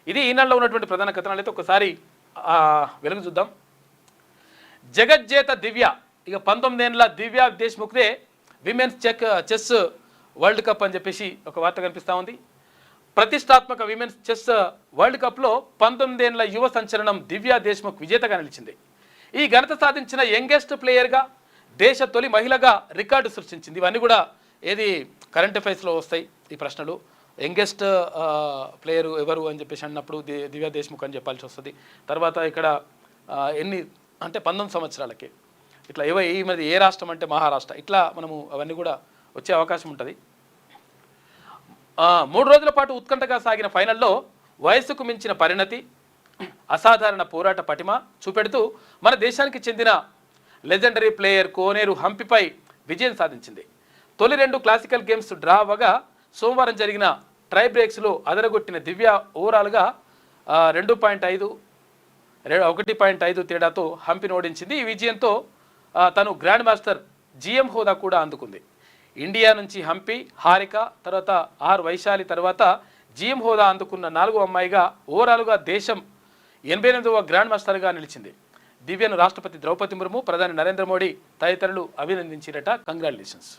ఇది ఈనాడులో ఉన్నటువంటి ప్రధాన కథనాలు. అయితే ఒకసారి వెలుగు చూద్దాం. జగజ్జేత దివ్య, ఇక 19 ఏళ్ల దివ్య దేశ్ముఖ్దే విమెన్స్ చెస్ వరల్డ్ కప్ అని చెప్పేసి ఒక వార్త కనిపిస్తూ ఉంది. ప్రతిష్టాత్మక విమెన్స్ చెస్ వరల్డ్ కప్లో 19 ఏళ్ల యువ సంచలనం దివ్య దేశ్ముఖ్ విజేతగా నిలిచింది. ఈ ఘనత సాధించిన యంగెస్ట్ ప్లేయర్గా, దేశ తొలి మహిళగా రికార్డు సృష్టించింది. ఇవన్నీ కూడా ఏది కరెంట్ అఫైర్స్లో వస్తాయి ఈ ప్రశ్నలు. యంగెస్ట్ ప్లేయరు ఎవరు అని చెప్పేసి అన్నప్పుడు దివ్య దేశ్ముఖ్ అని చెప్పాల్సి వస్తుంది. తర్వాత ఇక్కడ ఎన్ని అంటే 19 సంవత్సరాలకి ఇట్లా ఈ మరి ఏ రాష్ట్రం అంటే మహారాష్ట్ర, ఇట్లా మనము అవన్నీ కూడా వచ్చే అవకాశం ఉంటుంది. 3 రోజుల పాటు ఉత్కంఠగా సాగిన ఫైనల్లో వయస్సుకు మించిన పరిణతి, అసాధారణ పోరాట పటిమ చూపెడుతూ మన దేశానికి చెందిన లెజెండరీ ప్లేయర్ కోనేరు హంపిపై విజయం సాధించింది. తొలి 2 క్లాసికల్ గేమ్స్ డ్రా అవ్వగా సోమవారం జరిగిన ట్రై బ్రేక్స్లో అదరగొట్టిన దివ్య ఓవరాల్గా 1.5 తేడాతో హంపిని ఓడించింది. ఈ విజయంతో తను గ్రాండ్ మాస్టర్ GM హోదా కూడా అందుకుంది. ఇండియా నుంచి హంపి, హారిక, తర్వాత వైశాలి తర్వాత GM హోదా అందుకున్న 4వ అమ్మాయిగా ఓవరాల్గా దేశం 88వ గ్రాండ్ మాస్టర్గా నిలిచింది. దివ్యను రాష్ట్రపతి ద్రౌపది ముర్ము, ప్రధాని నరేంద్ర మోడీ తదితరులు అభినందించిరట. కంగ్రాచులేషన్స్.